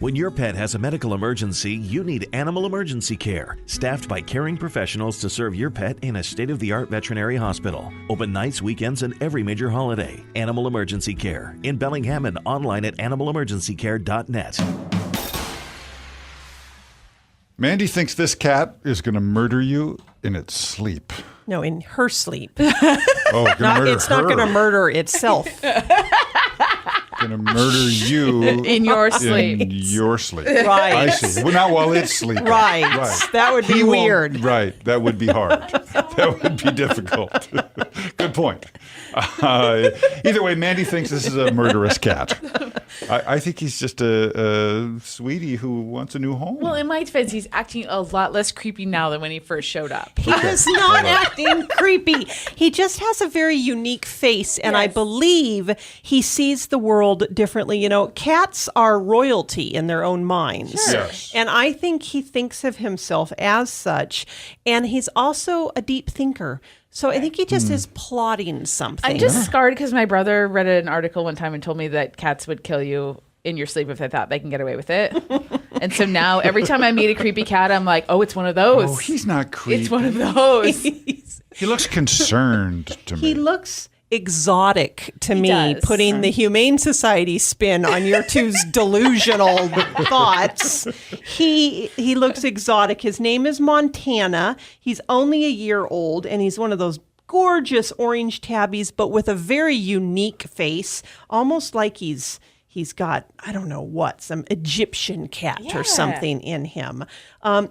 When your pet has a medical emergency, you need Animal Emergency Care, staffed by caring professionals to serve your pet in a state-of-the-art veterinary hospital. Open nights, weekends, and every major holiday. Animal Emergency Care in Bellingham and online at animalemergencycare.net. Mandy thinks this cat is going to murder you in its sleep. No, in her sleep. Oh, It's not going to murder itself. Going to murder you in your sleep. In your sleep. Right. I see. Well, not while it's sleeping. Right. That would be weird. Right. That would be hard. That would be difficult. Good point. Either way, Mandy thinks this is a murderous cat. I think he's just a sweetie who wants a new home. Well, in my defense, he's acting a lot less creepy now than when he first showed up. He is not acting creepy. He just has a very unique face, and I believe he sees the world differently. You know, cats are royalty in their own minds. Sure. Yes. And I think he thinks of himself as such, and he's also a deep thinker. So I think he just is plotting something. I'm just scarred because my brother read an article one time and told me that cats would kill you in your sleep if they thought they can get away with it. And so now every time I meet a creepy cat, I'm like, oh, it's one of those. Oh, he's not creepy. It's one of those. He looks concerned to me. He looks exotic to me, does. putting the Humane Society spin on your two's delusional thoughts. He looks exotic. His name is Montana. He's only a year old, and he's one of those gorgeous orange tabbies, but with a very unique face, almost like he's got, I don't know what, some Egyptian cat or something in him.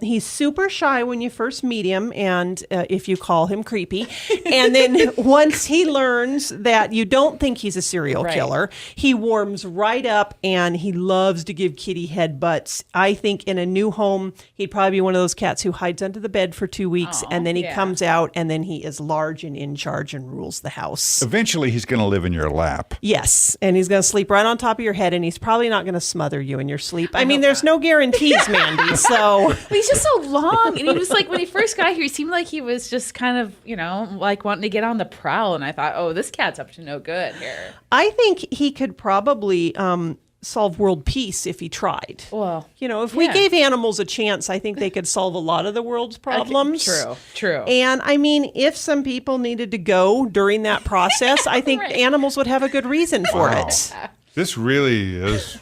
He's super shy when you first meet him, and if you call him creepy. And then once he learns that you don't think he's a serial killer, he warms right up, and he loves to give kitty headbutts. I think in a new home, he'd probably be one of those cats who hides under the bed for 2 weeks, and then he comes out, and then he is large and in charge and rules the house. Eventually, he's going to live in your lap. Yes, and he's going to sleep right on top of your head, and he's probably not going to smother you in your sleep. I mean, there's no guarantees, Mandy, so... But he's just so long. And he was like, when he first got here, he seemed like he was just kind of, you know, like wanting to get on the prowl. And I thought, oh, this cat's up to no good here. I think he could probably solve world peace if he tried. Well, you know, if we gave animals a chance, I think they could solve a lot of the world's problems. True. And I mean, if some people needed to go during that process, I think animals would have a good reason for it. This really is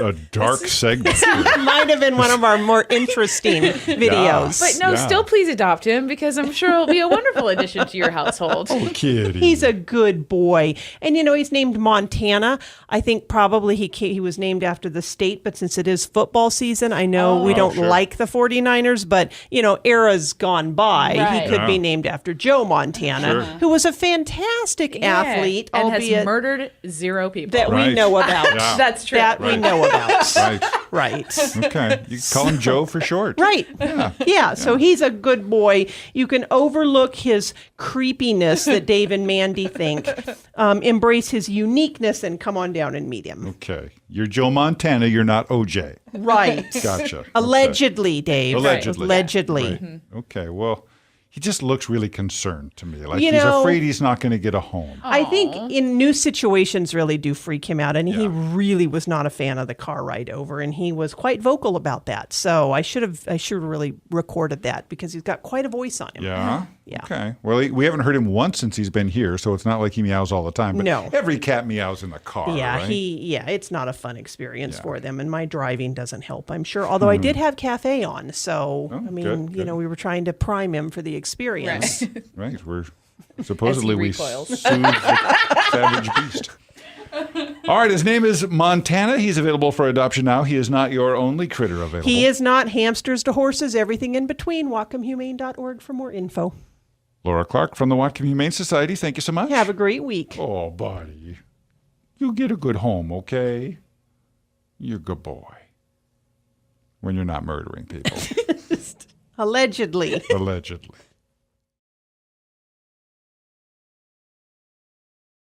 a dark segment. Might have been one of our more interesting videos. But no, still please adopt him because I'm sure he'll be a wonderful addition to your household. Oh, kitty. He's a good boy. And, you know, he's named Montana. I think probably he was named after the state, but since it is football season, I know we don't like the 49ers, but, you know, era's gone by. Right. He could be named after Joe Montana, who was a fantastic athlete, and albeit has murdered 0 people. that we know about. Yeah. That's true. That we know about. Right. Okay. You call him Joe for short. Right. Yeah. So he's a good boy. You can overlook his creepiness that Dave and Mandy think. Embrace his uniqueness and come on down and meet him. Okay. You're Joe Montana. You're not OJ. Right. Gotcha. Allegedly, Dave. Allegedly. Allegedly. Right. Okay. Well, he just looks really concerned to me. Like You he's know, afraid he's not going to get a home. I think in new situations really do freak him out. And he really was not a fan of the car ride over. And he was quite vocal about that. So I should have really recorded that because he's got quite a voice on him. Yeah? Yeah. Okay. Well, we haven't heard him once since he's been here, so it's not like he meows all the time. But No. every cat meows in the car, Yeah, right? it's not a fun experience for them, and my driving doesn't help, I'm sure. Although I did have KAFE on, so I mean, good. you know, we were trying to prime him for the experience. Right. We're supposedly we recoils. soothe the savage beast. All right, his name is Montana. He's available for adoption now. He is not your only critter available. He is not. Hamsters to horses, everything in between. WhatcomHumane.org for more info. Laura Clark from the Whatcom Humane Society. Thank you so much. Have a great week. Oh, buddy. You get a good home, okay? You're a good boy. When you're not murdering people. Allegedly. Allegedly.